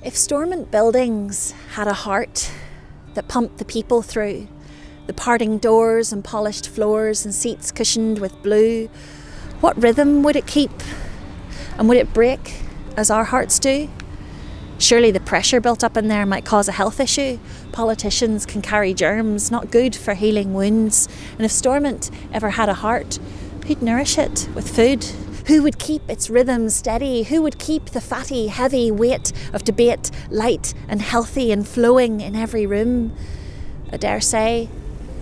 If Stormont buildings had a heart that pumped the people through, the parting doors and polished floors and seats cushioned with blue, what rhythm would it keep? And would it break as our hearts do? Surely the pressure built up in there might cause a health issue. Politicians can carry germs, not good for healing wounds. And if Stormont ever had a heart, who'd nourish it with food? Who would keep its rhythm steady? Who would keep the fatty, heavy weight of debate light and healthy and flowing in every room? I dare say,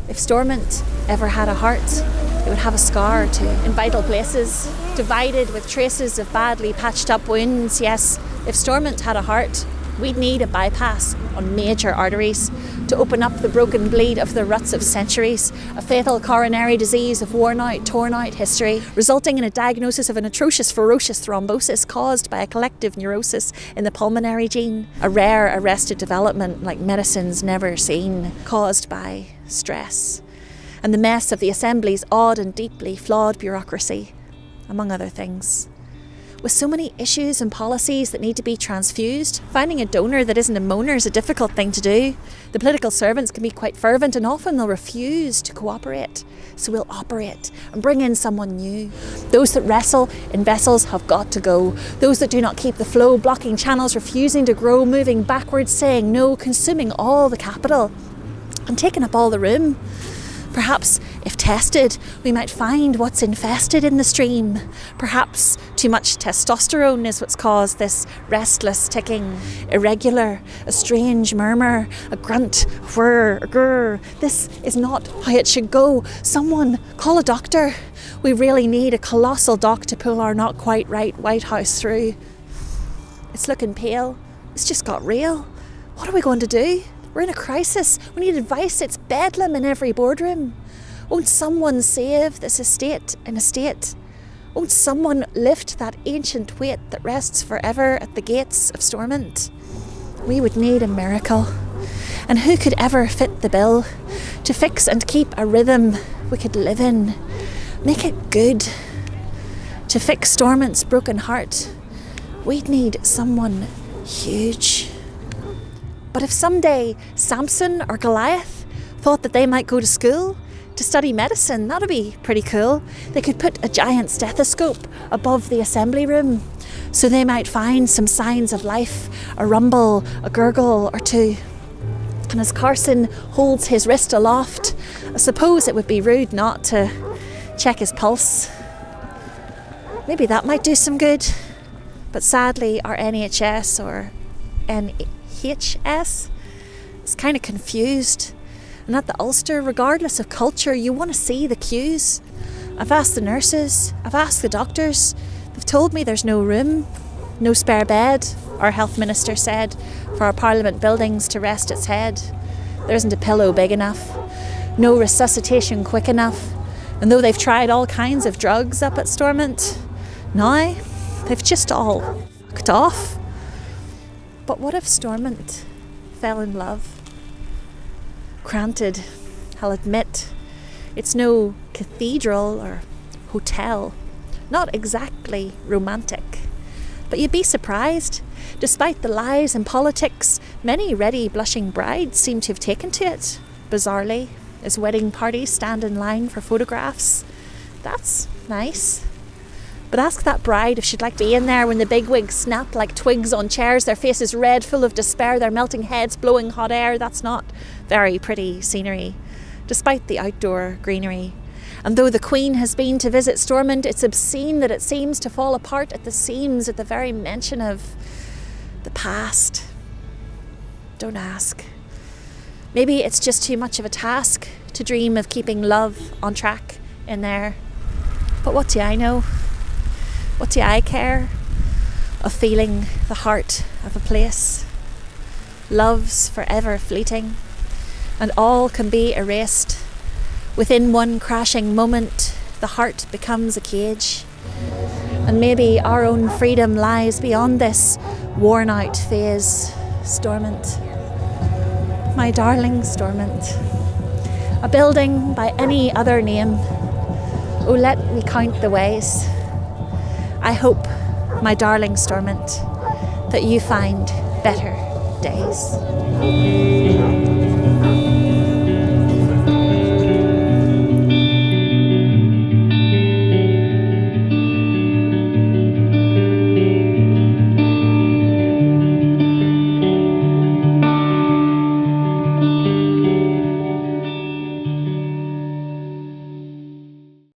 if Stormont ever had a heart, it would have a scar or two in vital places, divided with traces of badly patched up wounds. Yes, if Stormont had a heart, we'd need a bypass on major arteries to open up the broken bleed of the ruts of centuries, a fatal coronary disease of worn out, torn out history, resulting in a diagnosis of an atrocious, ferocious thrombosis caused by a collective neurosis in the pulmonary gene, a rare arrested development like medicine's never seen, caused by stress, and the mess of the Assembly's odd and deeply flawed bureaucracy, among other things. With so many issues and policies that need to be transfused, finding a donor that isn't a moaner is a difficult thing to do. The political servants can be quite fervent and often they'll refuse to cooperate. So we'll operate and bring in someone new. Those that wrestle in vessels have got to go. Those that do not keep the flow, blocking channels, refusing to grow, moving backwards, saying no, consuming all the capital and taking up all the room. Perhaps, if tested, we might find what's infested in the stream. Perhaps too much testosterone is what's caused this restless ticking, irregular, a strange murmur, a grunt, whir, a grr. This is not how it should go. Someone, call a doctor. We really need a colossal doc to pull our not quite right White House through. It's looking pale. It's just got real. What are we going to do? We're in a crisis. We need advice. It's bedlam in every boardroom. Won't someone save this estate in a state? Won't someone lift that ancient weight that rests forever at the gates of Stormont? We would need a miracle. And who could ever fit the bill to fix and keep a rhythm we could live in? Make it good. To fix Stormont's broken heart, we'd need someone huge. But if someday Samson or Goliath thought that they might go to school to study medicine, that'd be pretty cool. They could put a giant stethoscope above the assembly room so they might find some signs of life, a rumble, a gurgle or two. And as Carson holds his wrist aloft, I suppose it would be rude not to check his pulse. Maybe that might do some good. But sadly, our NHS or NHS is kind of confused. And at the Ulster, regardless of culture, you want to see the queues. I've asked the nurses, I've asked the doctors. They've told me there's no room, no spare bed, our health minister said, for our Parliament buildings to rest its head. There isn't a pillow big enough, no resuscitation quick enough. And though they've tried all kinds of drugs up at Stormont, now they've just all fucked off. But what if Stormont fell in love? Granted, I'll admit, it's no cathedral or hotel. Not exactly romantic. But you'd be surprised. Despite the lies and politics, many ready blushing brides seem to have taken to it. Bizarrely, as wedding parties stand in line for photographs. That's nice. But ask that bride if she'd like to be in there when the bigwigs snap like twigs on chairs, their faces red, full of despair, their melting heads blowing hot air. That's not very pretty scenery, despite the outdoor greenery. And though the Queen has been to visit Stormont, it's obscene that it seems to fall apart at the seams at the very mention of the past. Don't ask. Maybe it's just too much of a task to dream of keeping love on track in there. But what do I know? What do I care of feeling the heart of a place? Love's forever fleeting, and all can be erased. Within one crashing moment, the heart becomes a cage. And maybe our own freedom lies beyond this worn out phase. Stormont. My darling Stormont. A building by any other name. Oh, let me count the ways. I hope, my darling Stormont, that you find better days.